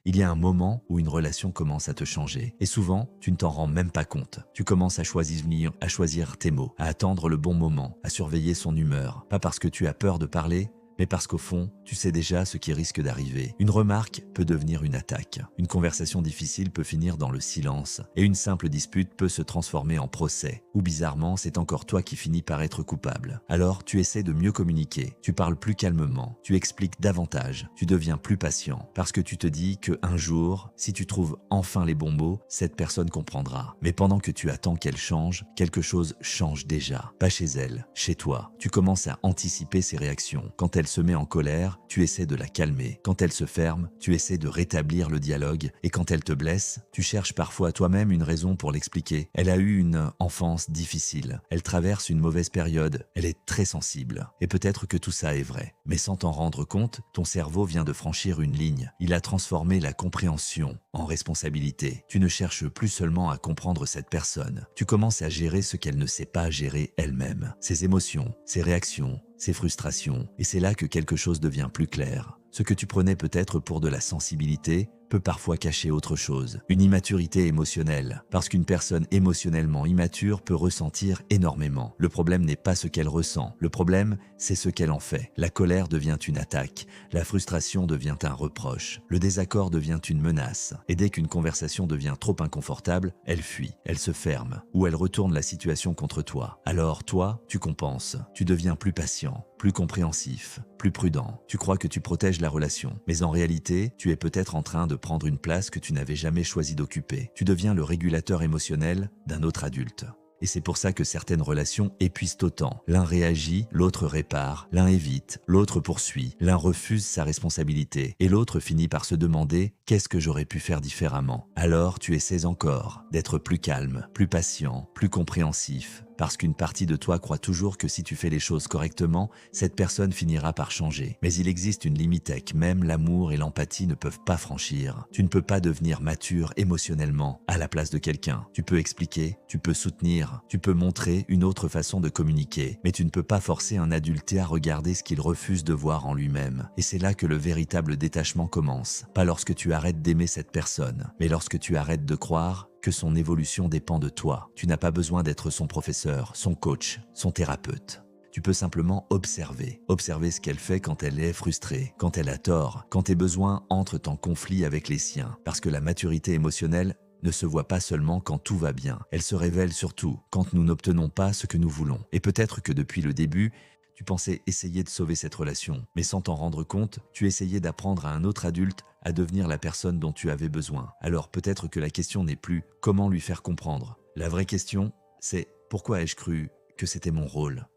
Il y a un moment où une relation commence à te changer. Et souvent, tu ne t'en rends même pas compte. Tu commences à choisir tes mots, à attendre le bon moment, à surveiller son humeur. Pas parce que tu as peur de parler, mais parce qu'au fond, tu sais déjà ce qui risque d'arriver. Une remarque peut devenir une attaque. Une conversation difficile peut finir dans le silence. Et une simple dispute peut se transformer en procès. Ou bizarrement, c'est encore toi qui finis par être coupable. Alors, tu essaies de mieux communiquer. Tu parles plus calmement. Tu expliques davantage. Tu deviens plus patient. Parce que tu te dis que un jour, si tu trouves enfin les bons mots, cette personne comprendra. Mais pendant que tu attends qu'elle change, quelque chose change déjà. Pas chez elle, chez toi. Tu commences à anticiper ses réactions. Quand elle se met en colère, tu essaies de la calmer. Quand elle se ferme, tu essaies de rétablir le dialogue. Et quand elle te blesse, tu cherches parfois toi-même une raison pour l'expliquer. Elle a eu une enfance difficile. Elle traverse une mauvaise période. Elle est très sensible. Et peut-être que tout ça est vrai. Mais sans t'en rendre compte, ton cerveau vient de franchir une ligne. Il a transformé la compréhension en responsabilité. Tu ne cherches plus seulement à comprendre cette personne. Tu commences à gérer ce qu'elle ne sait pas gérer elle-même. Ses émotions, ses réactions, ses frustrations. Et c'est là que quelque chose devient plus clair. Ce que tu prenais peut-être pour de la sensibilité peut parfois cacher autre chose, une immaturité émotionnelle, parce qu'une personne émotionnellement immature peut ressentir énormément. Le problème n'est pas ce qu'elle ressent, le problème, c'est ce qu'elle en fait. La colère devient une attaque, la frustration devient un reproche, le désaccord devient une menace, et dès qu'une conversation devient trop inconfortable, elle fuit, elle se ferme, ou elle retourne la situation contre toi. Alors toi, tu compenses, tu deviens plus patient, plus compréhensif, plus prudent. Tu crois que tu protèges la relation, mais en réalité, tu es peut-être en train de prendre une place que tu n'avais jamais choisi d'occuper. Tu deviens le régulateur émotionnel d'un autre adulte. Et c'est pour ça que certaines relations épuisent autant. L'un réagit, l'autre répare, l'un évite, l'autre poursuit, l'un refuse sa responsabilité, et l'autre finit par se demander « qu'est-ce que j'aurais pu faire différemment ?» Alors tu essaies encore d'être plus calme, plus patient, plus compréhensif, parce qu'une partie de toi croit toujours que si tu fais les choses correctement, cette personne finira par changer. Mais il existe une limite que même l'amour et l'empathie ne peuvent pas franchir. Tu ne peux pas devenir mature émotionnellement à la place de quelqu'un. Tu peux expliquer, tu peux soutenir, tu peux montrer une autre façon de communiquer, mais tu ne peux pas forcer un adulte à regarder ce qu'il refuse de voir en lui-même. Et c'est là que le véritable détachement commence. Pas lorsque tu arrêtes d'aimer cette personne, mais lorsque tu arrêtes de croire que son évolution dépend de toi. Tu n'as pas besoin d'être son professeur, son coach, son thérapeute. Tu peux simplement observer ce qu'elle fait quand elle est frustrée, quand elle a tort, quand tes besoins entrent en conflit avec les siens. Parce que la maturité émotionnelle ne se voit pas seulement quand tout va bien. Elle se révèle surtout quand nous n'obtenons pas ce que nous voulons. Et peut-être que depuis le début, tu pensais essayer de sauver cette relation, mais sans t'en rendre compte, tu essayais d'apprendre à un autre adulte à devenir la personne dont tu avais besoin. Alors peut-être que la question n'est plus comment lui faire comprendre. La vraie question, c'est pourquoi ai-je cru que c'était mon rôle ?